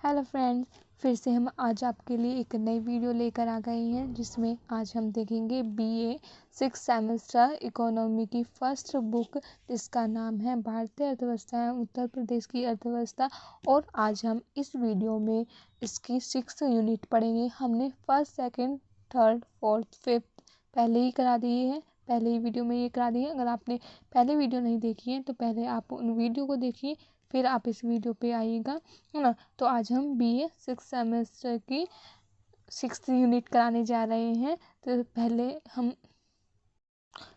Hello friends, फिर से हम आज आपके लिए एक नई वीडियो लेकर आ गए हैं जिसमें आज हम देखेंगे बीए 6 सेमेस्टर इकोनॉमी की फर्स्ट बुक जिसका नाम है भारतीय अर्थव्यवस्था एवं उत्तर प्रदेश की अर्थव्यवस्था। और आज हम इस वीडियो में इसकी 6 यूनिट पढ़ेंगे। हमने first, second, third, fourth, fifth पहले ही करा दिए हैं, पहले ही वीडियो में ये करा दिए हैं। अगर आपने पहले वीडियो नहीं देखी है तो पहले आप उन वीडियो को देखिए, फिर आप इस वीडियो पे आइएगा, है ना। तो आज हम बीए 6 सेमेस्टर की 6th यूनिट कराने जा रहे हैं।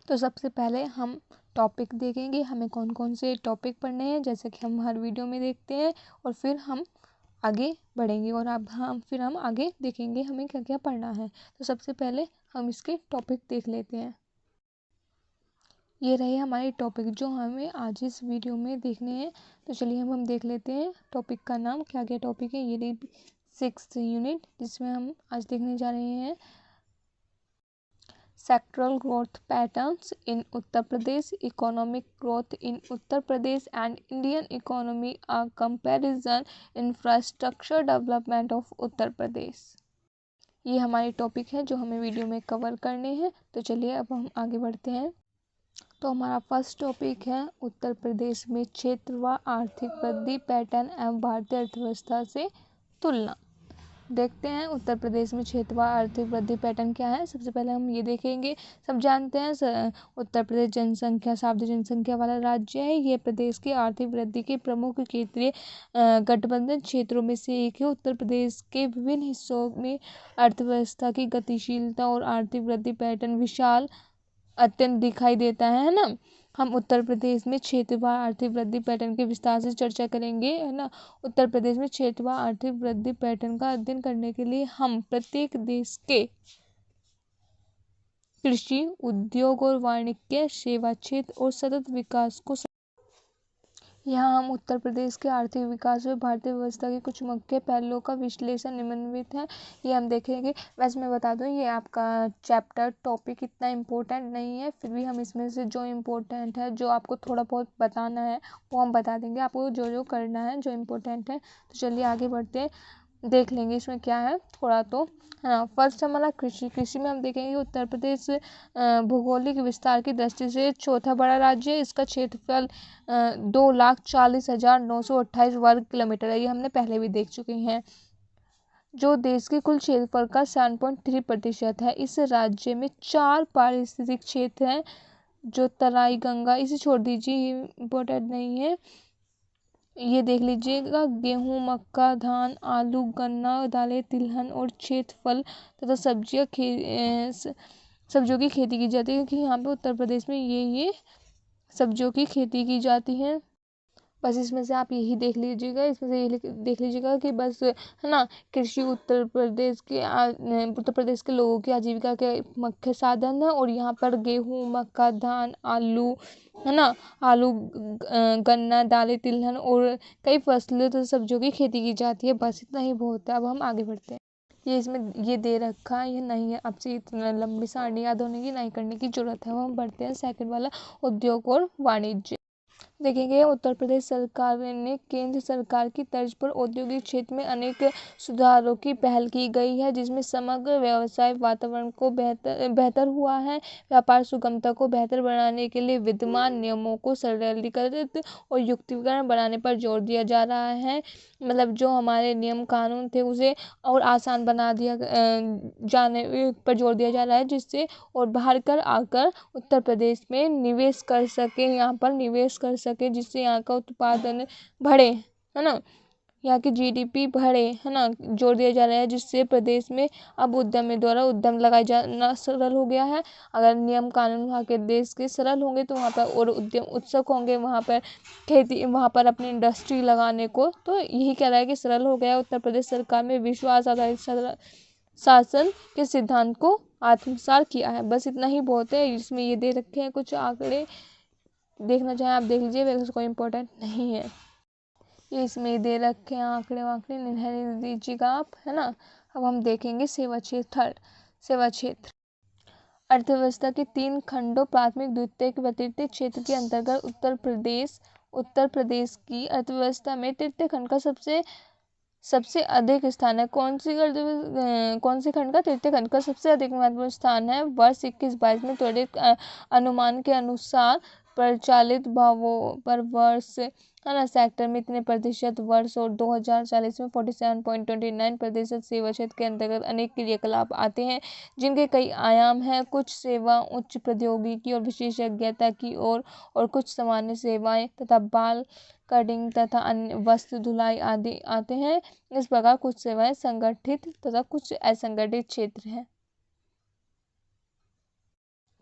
तो सबसे पहले हम टॉपिक देखेंगे, हमें कौन कौन से टॉपिक पढ़ने हैं जैसे कि हम हर वीडियो में देखते हैं, और फिर हम आगे बढ़ेंगे और अब फिर हम आगे देखेंगे हमें क्या क्या पढ़ना है। तो सबसे पहले हम इसके टॉपिक देख लेते हैं। ये रहे हमारे टॉपिक जो हमें आज इस वीडियो में देखने हैं। तो चलिए हम देख लेते हैं टॉपिक का नाम क्या क्या टॉपिक है। ये रही 6th यूनिट जिसमें हम आज देखने जा रहे हैं sectoral growth patterns in Uttar Pradesh, economic growth in Uttar Pradesh and Indian economy, a comparison, infrastructure development of Uttar Pradesh. ये हमारे टॉपिक है जो हमें वीडियो में कवर करने हैं। तो चलिए अब हम आगे बढ़ते हैं। तो हमारा फर्स्ट टॉपिक है उत्तर प्रदेश में क्षेत्र व आर्थिक वृद्धि पैटर्न एवं भारतीय अर्थव्यवस्था से तुलना। देखते हैं उत्तर प्रदेश में क्षेत्र व आर्थिक वृद्धि पैटर्न क्या है। सबसे पहले हम ये देखेंगे, सब जानते हैं उत्तर प्रदेश जनसंख्या शाब्दिक जनसंख्या वाला राज्य है। ये प्रदेश की आर्थिक वृद्धि के प्रमुख क्षेत्रीय गठबंधन क्षेत्रों में से एक है। उत्तर प्रदेश के विभिन्न हिस्सों में अर्थव्यवस्था की गतिशीलता और आर्थिक वृद्धि पैटर्न विशाल अत्यंत दिखाई देता है ना। हम उत्तर प्रदेश में क्षेत्रवार आर्थिक वृद्धि पैटर्न के विस्तार से चर्चा करेंगे, है ना। उत्तर प्रदेश में क्षेत्रवार आर्थिक वृद्धि पैटर्न का अध्ययन करने के लिए हम प्रत्येक देश के कृषि, उद्योग और वाणिज्य, सेवा क्षेत्र और सतत विकास को यहाँ हम उत्तर प्रदेश के आर्थिक विकास में भारतीय व्यवस्था के कुछ मुख्य पहलुओं का विश्लेषण निम्नलिखित है, ये हम देखेंगे। वैसे मैं बता दूं ये आपका चैप्टर टॉपिक इतना इम्पोर्टेंट नहीं है, फिर भी हम इसमें से जो इम्पोर्टेंट है, जो आपको थोड़ा बहुत बताना है वो हम बता देंगे, आपको जो जो करना है जो इम्पोर्टेंट है। तो चलिए आगे बढ़ते हैं, देख लेंगे इसमें क्या है थोड़ा। तो हाँ, फर्स्ट हमारा कृषि में हम देखेंगे उत्तर प्रदेश भौगोलिक विस्तार की दृष्टि से चौथा बड़ा राज्य है। इसका क्षेत्रफल 2,40,928 वर्ग किलोमीटर है। ये हमने पहले भी देख चुके हैं, जो देश के कुल क्षेत्रफल का 7.3% है। इस राज्य में 4 पारिस्थितिक क्षेत्र हैं, जो तराई गंगा, इसे छोड़ दीजिए ये इम्पोर्टेंट नहीं है। ये देख लीजिएगा, गेहूं, मक्का, धान, आलू, गन्ना, दालें, तिलहन और क्षेत्रफल तथा सब्जियों की खेती की जाती है, क्योंकि यहाँ पे उत्तर प्रदेश में ये सब्जियों की खेती की जाती है। बस इसमें से आप यही देख लीजिएगा, इसमें से ये देख लीजिएगा कि बस, है ना, कृषि उत्तर प्रदेश के लोगों की आजीविका के मुख्य साधन है। और यहाँ पर गेहूं, मक्का, धान, आलू, है ना, गन्ना, दालें, तिलहन और कई फसलें तो सब्जियों की खेती की जाती है। बस इतना ही बहुत है। अब हम आगे बढ़ते हैं। ये इसमें ये दे रखा है, ये नहीं है, आपसे इतना लंबी सारणी याद होने की नहीं करने की जरूरत है। हम बढ़ते हैं सेकंड वाला, उद्योग और वाणिज्य। देखेंगे उत्तर प्रदेश सरकार ने केंद्र सरकार की तर्ज पर औद्योगिक क्षेत्र में अनेक सुधारों की पहल की गई है, जिसमें समग्र व्यवसाय वातावरण को बेहतर हुआ है। व्यापार सुगमता को बेहतर बनाने के लिए विद्यमान नियमों को सरलीकृत और युक्तिकरण बनाने पर जोर दिया जा रहा है। मतलब जो हमारे नियम कानून थे उसे और आसान बना दिया जाने पर जोर दिया जा रहा है, जिससे और बाहर कर आकर उत्तर प्रदेश में निवेश कर सके, यहाँ पर निवेश कर सके, जिससे यहाँ का उत्पादन बढ़े, है ना, यहाँ की जीडीपी बढ़े, है ना। जोर दिया जा रहा है, जिससे प्रदेश में अब उद्यमी द्वारा उद्यम लगाया जाना सरल हो गया है। अगर नियम कानून वहाँ के देश के सरल होंगे तो वहाँ पर और उद्यम उत्सुक होंगे वहाँ पर खेती, वहाँ पर अपनी इंडस्ट्री लगाने को। तो यही कह रहा है कि सरल हो गया। उत्तर प्रदेश सरकार में विश्वास आधारित शासन के सिद्धांत को आत्मसात किया है। बस इतना ही बहुत है। इसमें ये दे रखे हैं कुछ आंकड़े, देखना चाहें आप देख लीजिए, वैसे कोई इम्पोर्टेंट नहीं है। ये इसमें दे रखे हैं आंकड़े नहीं दीजिएगा आप, है ना। अब हम देखेंगे सेवा क्षेत्र। सेवा क्षेत्र अर्थव्यवस्था के 3 खंडों प्राथमिक, द्वितीयक व तृतीय क्षेत्र के अंतर्गत उत्तर प्रदेश की अर्थव्यवस्था में तृतीय खंड का सबसे सबसे अधिक स्थान है कौन सी खंड का? तृतीय खंड का सबसे अधिक महत्वपूर्ण स्थान है। वर्ष 21-22 में त्वरित अनुमान के अनुसार प्रचालित भावों पर वर्ष, है ना, सेक्टर में इतने प्रतिशत वर्ष, और 2040 में 47.29% सेवा क्षेत्र के अंतर्गत अनेक क्रियाकलाप आते हैं जिनके कई आयाम हैं। कुछ सेवा उच्च प्रौद्योगिकी और विशेषज्ञता की ओर, और कुछ सामान्य सेवाएं तथा बाल कटिंग तथा अन्य वस्त्र धुलाई आदि आते हैं। इस प्रकार कुछ सेवाएं संगठित तथा कुछ असंगठित क्षेत्र हैं।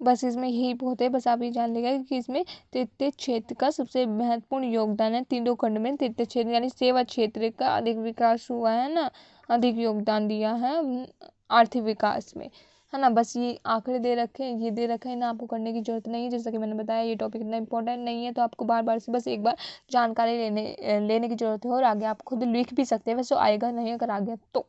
बस इसमें यही बहुत है। बस आप ये जान लेगा कि इसमें तृतीय क्षेत्र का सबसे महत्वपूर्ण योगदान है। तीनों खंड में तृतीय क्षेत्र यानी सेवा क्षेत्र का अधिक विकास हुआ है ना, अधिक योगदान दिया है आर्थिक विकास में, है ना। बस ये आंकड़े दे रखे हैं, ये दे रखे हैं ना, आपको करने की जरूरत नहीं है। जैसा कि मैंने बताया ये टॉपिक इतना इंपॉर्टेंट नहीं है, तो आपको बार बार से बस एक बार जानकारी लेने की जरूरत है, और आगे आप खुद लिख भी सकते हैं। वैसे आएगा नहीं अगर आ गया तो।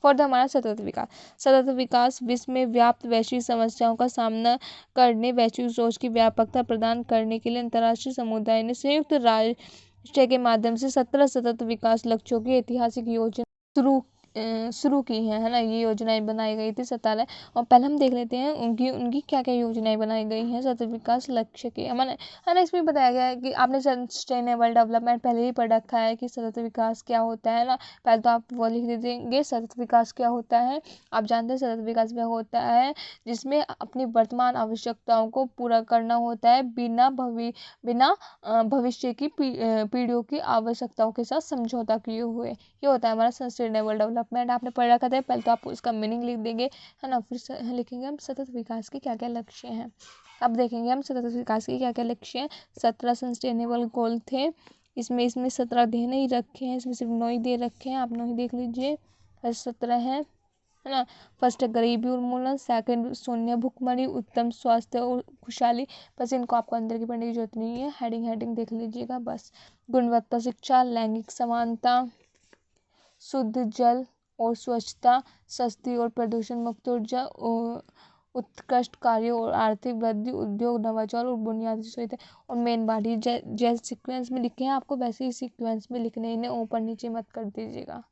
फोर्थ हमारा सतत विकास। सतत विकास विश्व में व्याप्त वैश्विक समस्याओं का सामना करने, वैश्विक सोच की व्यापकता प्रदान करने के लिए अंतर्राष्ट्रीय समुदाय ने संयुक्त राष्ट्र के माध्यम से 17 सतत विकास लक्ष्यों की ऐतिहासिक योजना शुरू की है ना। ये योजनाएं बनाई गई थी 17। और पहले हम देख लेते हैं उनकी क्या क्या योजनाएं बनाई गई हैं सतत विकास लक्ष्य के, है ना। इसमें बताया गया है कि आपने सस्टेनेबल डेवलपमेंट पहले ही पढ़ रखा है कि सतत विकास क्या होता है ना। पहले तो आप वो लिख दीजिएंगे सतत विकास क्या होता है। आप जानते हैं सतत विकास वह होता है जिसमें अपनी वर्तमान आवश्यकताओं को पूरा करना होता है, बिना भविष्य की पीढ़ियों की आवश्यकताओं के साथ समझौता किए हुए। ये होता है हमारा सस्टेनेबल डेवलपमेंट। आपने पढ़ रखा था, पहले तो आप उसका मीनिंग लिख देंगे, है ना। फिर लिखेंगे हम सतत विकास के क्या क्या लक्ष्य हैं। अब देखेंगे हम सतत विकास के क्या क्या लक्ष्य हैं। 17 सस्टेनेबल गोल थे। इसमें 17 दे नहीं रखे हैं, इसमें सिर्फ 9 ही दे रखे हैं। आप 9 ही देख लीजिए। 17 है ना। फर्स्ट है गरीबी उन्मूलन, सेकंड शून्य भुखमरी, उत्तम स्वास्थ्य और खुशहाली। बस इनको आपको अंदर की पढ़ने की जरूरत नहीं है, हेडिंग देख लीजिएगा बस। गुणवत्ता शिक्षा, लैंगिक समानता, शुद्ध जल और स्वच्छता, सस्ती और प्रदूषण मुक्त ऊर्जा, उत्कृष्ट कार्य और आर्थिक वृद्धि, उद्योग नवाचार और बुनियादी सुविधा। और मेन बात जैसे सीक्वेंस में लिखे हैं आपको वैसे ही सीक्वेंस में लिखने, इन्हें ऊपर नीचे मत कर दीजिएगा।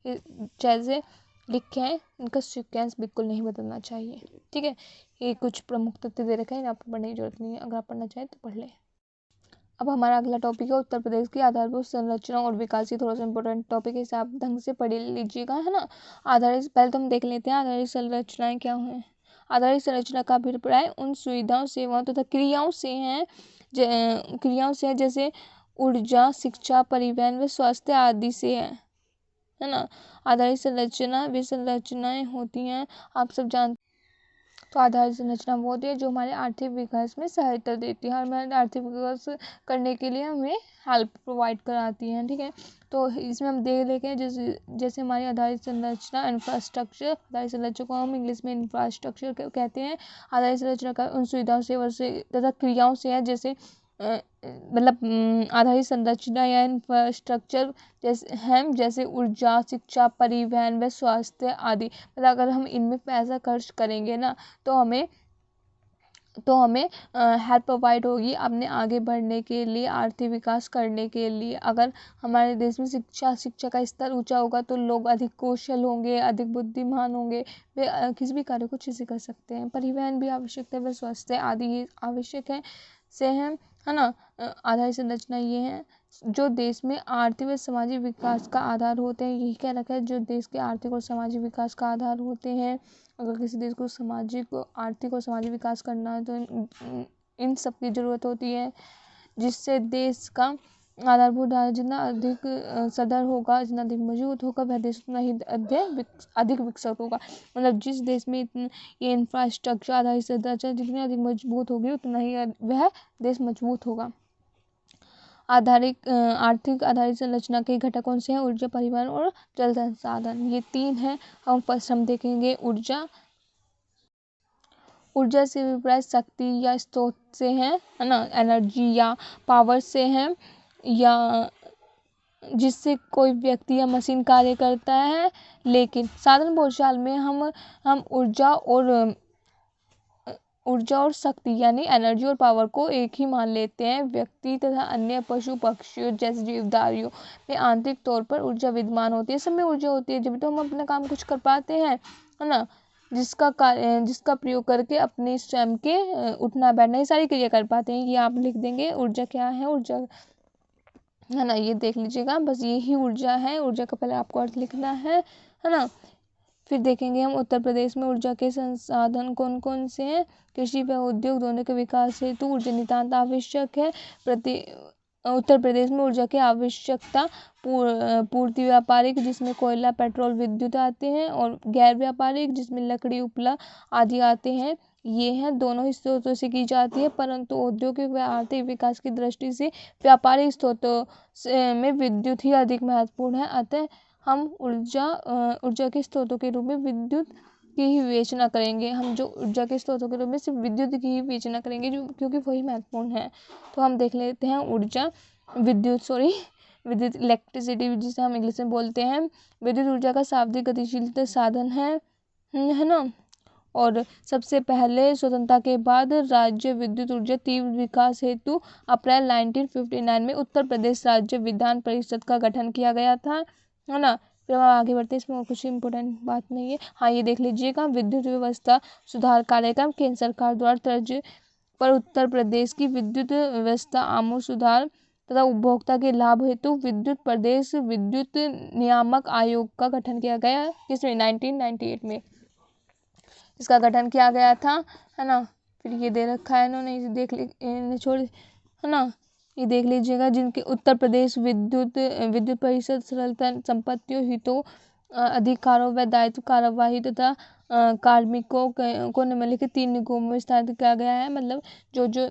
जैसे लिखे हैं इनका सीक्वेंस बिल्कुल नहीं बदलना चाहिए, ठीक है। ये कुछ प्रमुख तथ्य दे रखे हैं, आपको पढ़ने की जरूरत नहीं है। अगर आप पढ़ना चाहें तो पढ़ लें। अब हमारा अगला टॉपिक है उत्तर प्रदेश की आधारभूत संरचना और विकास। ये थोड़ा सा इंपॉर्टेंट टॉपिक है, इसे आप ढंग से पढ़ लीजिएगा, है ना। आधारित पहले तो हम देख लेते हैं आधारित संरचनाएं क्या हैं। आधारित संरचना का अभिप्राय उन सुविधाओं, सेवाओं तथा क्रियाओं से है जैसे ऊर्जा, शिक्षा, परिवहन व स्वास्थ्य आदि से है ना। आधारित संरचना वे संरचनाएं होती हैं, आप सब जानते। तो आधारित संरचना वो होती है जो हमारे आर्थिक विकास में सहायता देती है, हमारे आर्थिक विकास करने के लिए हमें हेल्प प्रोवाइड कराती हैं, ठीक है। तो इसमें हम देख लेते हैं जैसे हमारी आधारित संरचना इंफ्रास्ट्रक्चर, आधारित संरचना को हम इंग्लिश में इंफ्रास्ट्रक्चर कहते हैं। आधारित संरचना का उन सुविधाओं से तथा क्रियाओं से है जैसे मतलब आधारित संरचना या इंफ्रास्ट्रक्चर जैसे ऊर्जा, शिक्षा, परिवहन व स्वास्थ्य आदि। मतलब अगर हम इनमें पैसा खर्च करेंगे ना तो हमें हेल्प प्रोवाइड होगी अपने आगे बढ़ने के लिए, आर्थिक विकास करने के लिए। अगर हमारे देश में शिक्षा का स्तर ऊंचा होगा तो लोग अधिक कौशल होंगे, अधिक बुद्धिमान होंगे, वे किसी भी कार्य को अच्छे से कर सकते हैं। परिवहन भी आवश्यक है, व स्वास्थ्य आदि आवश्यक है ना। आधारित संरचना ये है जो देश में आर्थिक व सामाजिक विकास का आधार होते हैं। यही कह रखा है जो देश के आर्थिक और सामाजिक विकास का आधार होते हैं। अगर किसी देश को आर्थिक और सामाजिक विकास करना है तो इन सब की जरूरत होती है, जिससे देश का आधारभूत ढांचा जितना अधिक सदृढ़ होगा, जितना अधिक मजबूत होगा, वह देश उतना ही अधिक विकसित होगा। मतलब जिस देश में ये इंफ्रास्ट्रक्चर आधारित संरचना जितनी अधिक मजबूत होगी उतना ही वह देश मजबूत होगा। आर्थिक आधारित संरचना के घटक कौन से हैं? ऊर्जा, परिवहन और जल संसाधन, ये 3 हैं। हम देखेंगे ऊर्जा से अभिप्राय शक्ति या स्रोत से है ना, एनर्जी या पावर से है, या जिससे कोई व्यक्ति या मशीन कार्य करता है। लेकिन साधारण बोलचाल में हम ऊर्जा और ऊर्जा और शक्ति यानी एनर्जी और पावर को एक ही मान लेते हैं। व्यक्ति तथा अन्य पशु पक्षियों जैसे जीवधारियों में आंतरिक तौर पर ऊर्जा विद्यमान होती है। सब में ऊर्जा होती है, जब तो हम अपना काम कुछ कर पाते हैं, है ना, जिसका प्रयोग करके अपने स्वयं के उठना बैठना ये सारी क्रिया कर पाते हैं। ये आप लिख देंगे ऊर्जा क्या है, ऊर्जा, है ना, ये देख लीजिएगा, बस यही ऊर्जा है। ऊर्जा का पहले आपको अर्थ लिखना है ना। फिर देखेंगे हम उत्तर प्रदेश में ऊर्जा के संसाधन कौन कौन से हैं। कृषि व उद्योग दोनों के विकास हेतु ऊर्जा नितांत आवश्यक है। उत्तर प्रदेश में ऊर्जा की आवश्यकता पूर्ति व्यापारिक जिसमें कोयला पेट्रोल विद्युत आते हैं, और गैर व्यापारिक जिसमें लकड़ी उपला आदि आते हैं। ये हैं दोनों स्रोतों से की जाती है, परंतु औद्योगिक व आर्थिक विकास की दृष्टि से व्यापारिक स्रोतों में विद्युत ही अधिक महत्वपूर्ण है। अतः हम ऊर्जा के स्रोतों के रूप में विद्युत की ही विवेचना करेंगे। हम जो ऊर्जा के स्रोतों के रूप में सिर्फ विद्युत की ही विवेचना करेंगे, जो क्योंकि वही महत्वपूर्ण है। तो हम देख लेते हैं विद्युत इलेक्ट्रिसिटी जिसे हम इंग्लिश में बोलते हैं। विद्युत ऊर्जा का शाब्दिक गतिशील साधन है ना। और सबसे पहले स्वतंत्रता के बाद राज्य विद्युत ऊर्जा तीव्र विकास हेतु अप्रैल 1959 में उत्तर प्रदेश राज्य विधान परिषद का गठन किया गया था, है ना। फिर हम आगे बढ़ते हैं, इसमें कुछ इम्पोर्टेंट बात नहीं है। हाँ, ये देख लीजिएगा, विद्युत व्यवस्था सुधार कार्यक्रम केंद्र सरकार द्वारा तर्ज पर उत्तर प्रदेश की विद्युत व्यवस्था आमूल सुधार तथा उपभोक्ता के लाभ हेतु विद्युत प्रदेश विद्युत नियामक आयोग का गठन किया गया। किसमें? 1998 में इसका गठन किया गया था, है ना। फिर ये दे रखा है इन्होंने, इसे देख ली छोड़, है ना। ये देख लीजिएगा, जिनके उत्तर प्रदेश विद्युत परिषद सरलता संपत्तियों हितों अधिकारों व दायित्व कार्यवाही तथा कार्मिकों को निम्नलिखित 3 निगमों में स्थापित किया गया है। मतलब जो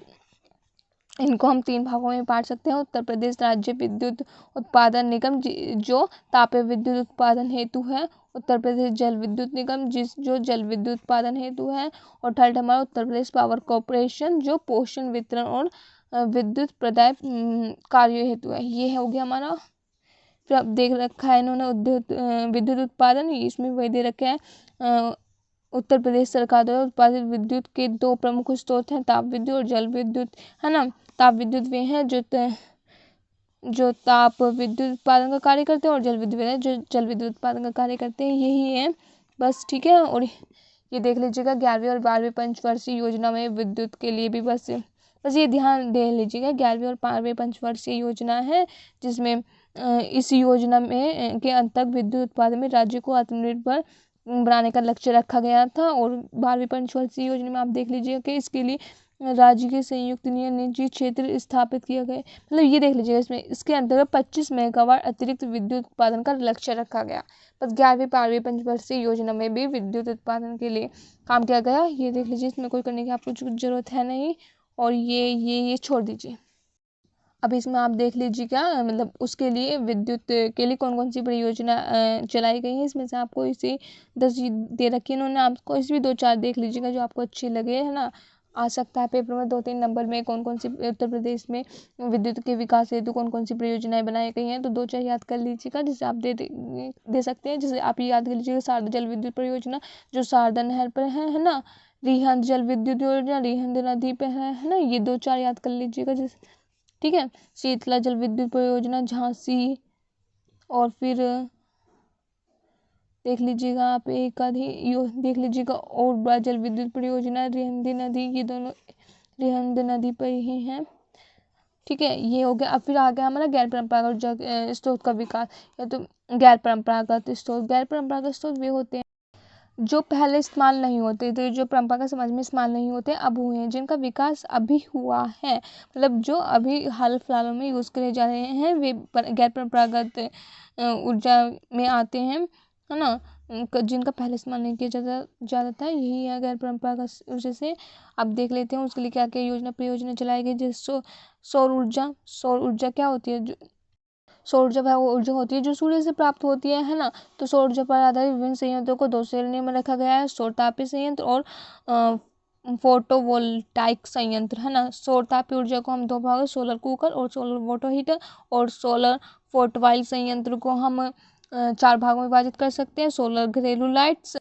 इनको हम 3 भागों में बांट सकते हैं। उत्तर प्रदेश राज्य विद्युत उत्पादन निगम जो तापीय विद्युत उत्पादन हेतु है। उत्तर प्रदेश जल विद्युत निगम जो जल विद्युत उत्पादन हेतु है। और थर्ड हमारा उत्तर प्रदेश पावर कॉर्पोरेशन जो पोषण वितरण और विद्युत प्रदाय कार्यों हेतु है। ये हो गया हमारा। फिर अब देख रखा है इन्होंने विद्युत उत्पादन, इसमें वही दे रखे हैं। उत्तर प्रदेश सरकार द्वारा उत्पादित विद्युत के 2 प्रमुख स्रोत हैं, ताप विद्युत और जल विद्युत, है ना। ताप विद्युत वे हैं जो ताप विद्युत उत्पादन का कार्य करते हैं, और जल विद्युत है जो जल विद्युत उत्पादन का कार्य करते हैं। यही है बस, ठीक है। और ये देख लीजिएगा 11वीं और 12वीं पंचवर्षीय योजना में विद्युत के लिए भी बस ये ध्यान दे लीजिएगा। 11वीं और 12वीं पंचवर्षीय योजना है, जिसमें इस योजना में के अंतर्गत विद्युत उत्पादन में राज्य को आत्मनिर्भर बनाने का लक्ष्य रखा गया था। और 12वीं पंचवर्षीय योजना में आप देख लीजिएगा कि इसके लिए राज्य के संयुक्त निजी क्षेत्र स्थापित किया गया। मतलब ये देख लीजिएगा, इसमें इसके अंतर्गत 25 मेगावाट अतिरिक्त विद्युत उत्पादन का लक्ष्य रखा गया। बस 11वीं 12वीं पंचवर्षीय योजना में भी विद्युत उत्पादन के लिए काम किया गया। ये देख लीजिए, इसमें कोई करने की आपको जरूरत है नहीं। और ये छोड़ दीजिए। अब इसमें आप देख लीजिएगा, मतलब उसके लिए विद्युत के लिए कौन कौन सी परियोजना चलाई गई है। इसमें से आपको इसे 10 दे रखी है इन्होंने, आपको इसमें 2-4 देख लीजिएगा जो आपको अच्छी लगे, है ना। आ सकता है पेपर में 2-3 नंबर में कौन कौन सी उत्तर प्रदेश में विद्युत के विकास हेतु कौन कौन सी परियोजनाएं बनाई गई हैं। तो 2-4 याद कर लीजिएगा, जिसे आप दे सकते हैं। जैसे आप याद कर लीजिएगा शारदा जल विद्युत परियोजना जो शारदा नहर पर है ना। रिहंद जल विद्युत योजना रिहंद नदी पे है ना। ये 2-4 याद कर लीजिएगा, जैसे, ठीक है। शीतला जल विद्युत परियोजना झांसी, और फिर देख लीजिएगा आप एक आधी देख लीजिएगा, और बड़ा जल विद्युत परियोजना रिहंद नदी, ये दोनों रिहंद नदी पर ही हैं, ठीक है। ये हो गया। अब फिर आ गया हमारा गैर परंपरागत स्रोत का विकास। या तो गैर परंपरागत स्रोत वे होते हैं जो पहले इस्तेमाल नहीं होते थे, जो परंपरागत समाज में इस्तेमाल नहीं होते, अब हुए हैं, जिनका विकास अभी हुआ है। मतलब जो अभी हाल फिलहाल में यूज़ करे जा रहे हैं, वे गैर परंपरागत ऊर्जा में आते हैं, है ना। जिनका पहले इस्तेमाल नहीं किया जाता था, यही है गैर परंपरागत ऊर्जा से। अब देख लेते हैं उसके लिए क्या क्या परियोजना चलाई गई। जैसे सौर ऊर्जा क्या होती है? सौर ऊर्जा वो ऊर्जा होती है जो सूर्य से प्राप्त होती है ना। तो सौर ऊर्जा पर आधारित विभिन्न संयंत्रों को 2 श्रेणी में रखा गया है, सौर तापीय संयंत्र और फोटोवोल्टाइक संयंत्र, है ना। सौर तापीय ऊर्जा को हम 2 भागों, सोलर कुकर और सोलर वाटर हीटर, और सोलर फोटोवोल्टाइक संयंत्र को हम 4 भागों में विभाजित कर सकते हैं। सोलर घरेलू लाइट्स,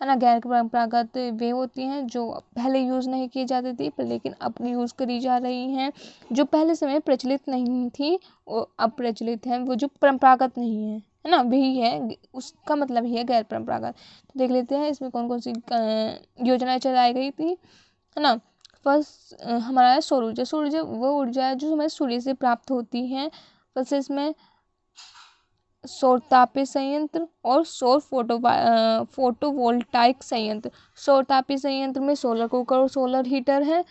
है ना। गैर परंपरागत वे होती हैं जो पहले यूज़ नहीं की जाती थी पर लेकिन अब यूज़ करी जा रही हैं, जो पहले समय प्रचलित नहीं थी वो अब प्रचलित हैं, वो जो परंपरागत नहीं है ना, वही है, उसका मतलब ही है गैर परंपरागत। तो देख लेते हैं इसमें कौन कौन सी योजनाएं चलाई गई थी, है ना। फर्स्ट हमारा है सौर ऊर्जा। सौर ऊर्जा वो ऊर्जा है जो हमें सूर्य से प्राप्त होती है। फर्स्ट इसमें सौर तापीय संयंत्र और सौर फोटोवोल्टाइक संयंत्र। सौर तापीय संयंत्र में सोलर कुकर और सोलर हीटर है,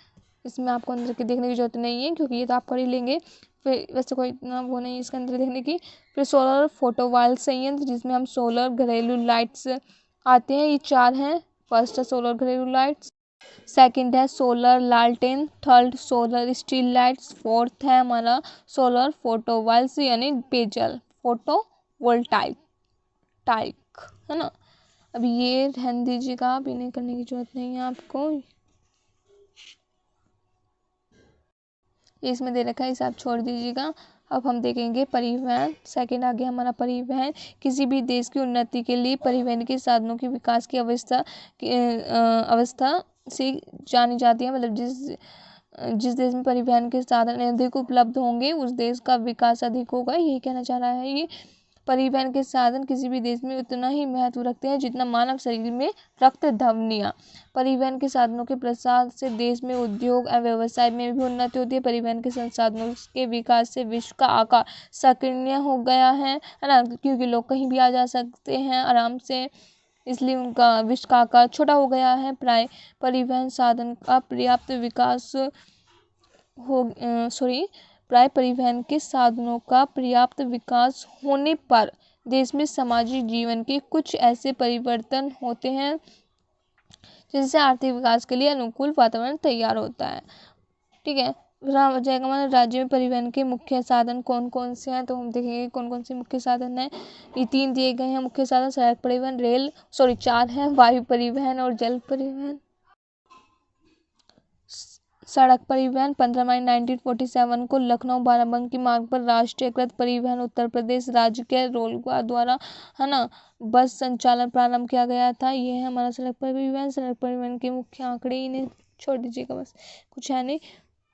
इसमें आपको अंदर के देखने की जरूरत नहीं है क्योंकि ये तो आप कर ही लेंगे, फिर वैसे कोई इतना वो नहीं है इसके अंदर देखने की। फिर सोलर फोटोवोल्टाइक संयंत्र जिसमें हम सोलर घरेलू लाइट्स आते हैं, ये 4 हैं। फर्स्ट है सोलर घरेलू लाइट्स, सेकंड है सोलर लालटेन, third solar street lights, fourth है हमारा सोलर फोटोवोल्टाइक यानी पेजल फोटोवोल्टाइक टाइक, है ना। अब ये रहने दीजिएगा, आप इन्हें करने की जरूरत नहीं है आपको, इसमें दे रखा है इसे आप छोड़ दीजिएगा। अब हम देखेंगे परिवहन। सेकंड आ गया हमारा परिवहन। किसी भी देश की उन्नति के लिए परिवहन के साधनों के विकास की अवस्था से जानी जाती है, मतलब जिस देश में परिवहन के साधन अधिक उपलब्ध होंगे उस देश का विकास अधिक होगा, यही कहना चाह रहा है ये। परिवहन के साधन किसी भी देश में उतना ही महत्व रखते हैं जितना मानव शरीर में रक्त धमनियाँ। परिवहन के साधनों के प्रसार से देश में उद्योग एवं व्यवसाय में भी उन्नति होती है। परिवहन के संसाधनों के विकास से विश्व का आकार संकीर्ण हो गया है ना, क्योंकि लोग कहीं भी आ जा सकते हैं आराम से, इसलिए उनका विश्व का आकार छोटा हो गया है। प्राय परिवहन साधन का पर्याप्त विकास प्राय परिवहन के साधनों का पर्याप्त विकास होने पर देश में सामाजिक जीवन के कुछ ऐसे परिवर्तन होते हैं जिससे आर्थिक विकास के लिए अनुकूल वातावरण तैयार होता है। ठीक है, जाएगा हमारे राज्य में परिवहन के मुख्य साधन कौन कौन से हैं, तो हम देखेंगे कौन कौन से मुख्य साधन हैं। ये 3 दिए गए हैं मुख्य साधन, सड़क परिवहन 4 हैं, वायु परिवहन और जल परिवहन। सड़क परिवहन 15 मई 1947 को लखनऊ बाराबंकी मार्ग पर राष्ट्रीयकृत परिवहन उत्तर प्रदेश राज्य के रोलगा द्वारा, है ना, बस संचालन प्रारंभ किया गया था। ये है हमारा सड़क परिवहन। सड़क परिवहन के मुख्य आंकड़े, इन्हें छोड़ दीजिएगा, बस कुछ है नहीं।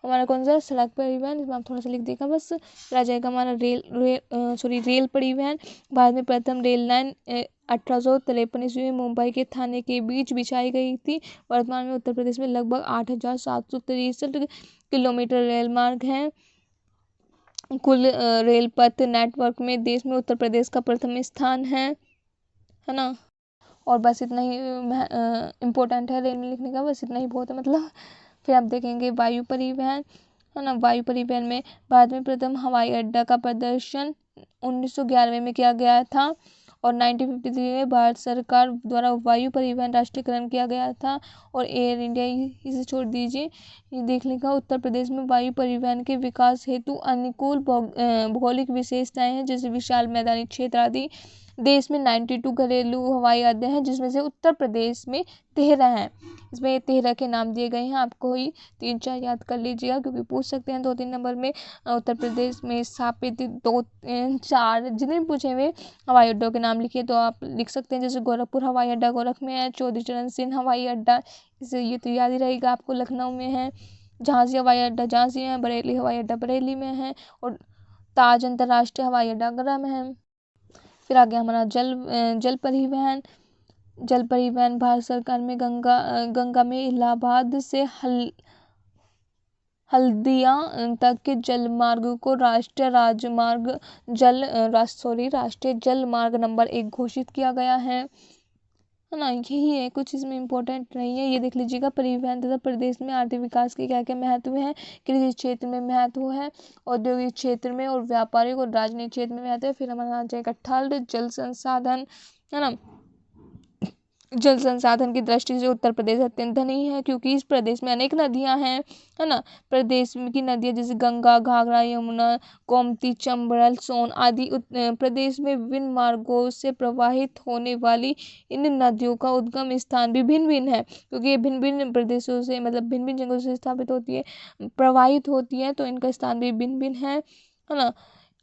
हमारा कौन सा सड़क परिवहन, इसमें आप थोड़ा सा लिख देगा बस। रह जाएगा हमारा रेल परिवहन। भारत में प्रथम रेल लाइन 1853 ईस्वी में मुंबई के थाने के बीच बिछाई गई थी। वर्तमान में उत्तर प्रदेश में लगभग 8,763 किलोमीटर रेल मार्ग हैं। कुल रेल पथ नेटवर्क में देश में उत्तर प्रदेश का प्रथम स्थान है ना। और बस इतना ही इम्पोर्टेंट है रेल में लिखने का, बस इतना ही बहुत है मतलब। फिर आप देखेंगे वायु परिवहन, है ना। वायु परिवहन में भारत में प्रथम हवाई अड्डा का प्रदर्शन 1911 में किया गया था और 1953 में भारत सरकार द्वारा वायु परिवहन राष्ट्रीयकरण किया गया था। और एयर इंडिया, इसे छोड़ दीजिए। ये देख लेगा उत्तर प्रदेश में वायु परिवहन के विकास हेतु अनुकूल भौगोलिक विशेषताएं हैं, जैसे विशाल मैदानी क्षेत्र आदि। देश में 92 घरेलू हवाई अड्डे हैं जिसमें से उत्तर प्रदेश में 13 हैं। इसमें 13 के नाम दिए गए हैं, आपको ही 3-4 याद कर लीजिएगा क्योंकि पूछ सकते हैं 2-3 नंबर में। उत्तर प्रदेश में स्थापित 2-4 जितने भी पूछे हुए हवाई अड्डों के नाम लिखिए तो आप लिख सकते हैं, जैसे गोरखपुर हवाई अड्डा गोरख में है, चौधरी चरण सिंह हवाई अड्डा, इसे ये तो याद ही रहेगा आपको, लखनऊ में है। झांसी हवाई अड्डा झांसी है, बरेली हवाई अड्डा बरेली में है और ताज अंतर्राष्ट्रीय हवाई अड्डा आगरा में है। फिर आ गया हमारा जल परिवहन। जल परिवहन भारत सरकार में गंगा में इलाहाबाद से हल्दिया तक के जल मार्ग को राष्ट्रीय जल मार्ग नंबर 1 घोषित किया गया है ना। यही है, कुछ इसमें इम्पोर्टेंट नहीं है। ये देख लीजिएगा परिवहन तथा प्रदेश में आर्थिक विकास के क्या क्या महत्व है। कृषि क्षेत्र में महत्व है, औद्योगिक क्षेत्र में और व्यापारिक और राजनीतिक क्षेत्र में महत्व है। फिर हमारा आ जाएगा थर्ड जल संसाधन, है ना। जल संसाधन की दृष्टि से उत्तर प्रदेश अत्यंत धनी है क्योंकि इस प्रदेश में अनेक नदियां हैं, है ना। प्रदेश की नदियां जैसे गंगा, घाघरा, यमुना, गोमती, चंबल, सोन आदि प्रदेश में विभिन्न मार्गों से प्रवाहित होने वाली इन नदियों का उद्गम स्थान भी भिन्न भिन्न है क्योंकि ये भिन्न भिन्न प्रदेशों से, मतलब भिन्न भिन्न जगहों से स्थापित होती है, प्रवाहित होती है, तो इनका स्थान भी भिन्न भिन्न है ना।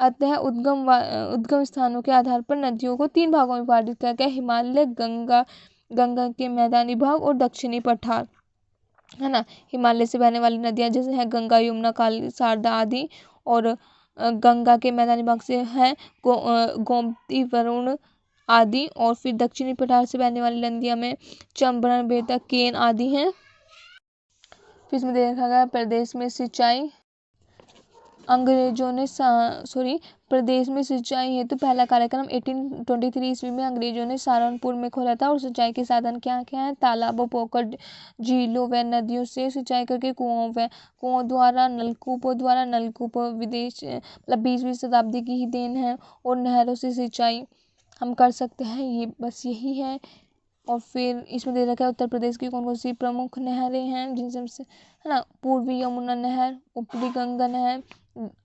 अतः उद्गम स्थानों के आधार पर नदियों को 3 भागों में विभाजित किया गया, हिमालय, गंगा के मैदानी भाग और दक्षिणी पठार, है ना। हिमालय से बहने वाली नदियाँ जैसे हैं गंगा, यमुना, काली, शारदा आदि। और गंगा के मैदानी भाग से हैं गोमती, वरुण आदि। और फिर दक्षिणी पठार से बहने वाली नदियाँ में चंबल, बेतक, केन आदि हैं। फिर इसमें देखा गया प्रदेश में सिंचाई, अंग्रेजों ने प्रदेश में सिंचाई हेतु पहला कार्यक्रम 1823 ईस्वी में अंग्रेजों ने सहारनपुर में खोला था। और सिंचाई के साधन क्या क्या है? तालाबों, पोखर, झीलों व नदियों से सिंचाई करके कुओं द्वारा, नलकूप विदेश मतलब 20वीं शताब्दी की ही देन है। और नहरों से सिंचाई हम कर सकते हैं, ये बस यही है। और फिर इसमें दे रखा है उत्तर प्रदेश की कौन कौन सी प्रमुख नहरें हैं, जिनसे है ना, पूर्वी यमुना नहर, ऊपरी गंगा नहर,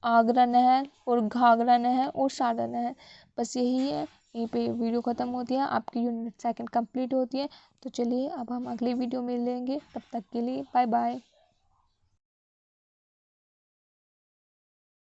आगरा नहर और घाघरा नहर और शारदा नहर। बस यही है। यहीं पे वीडियो ख़त्म होती है, आपकी यूनिट सेकंड कंप्लीट होती है। तो चलिए अब हम अगली वीडियो में मिलेंगे, तब तक के लिए बाय बाय।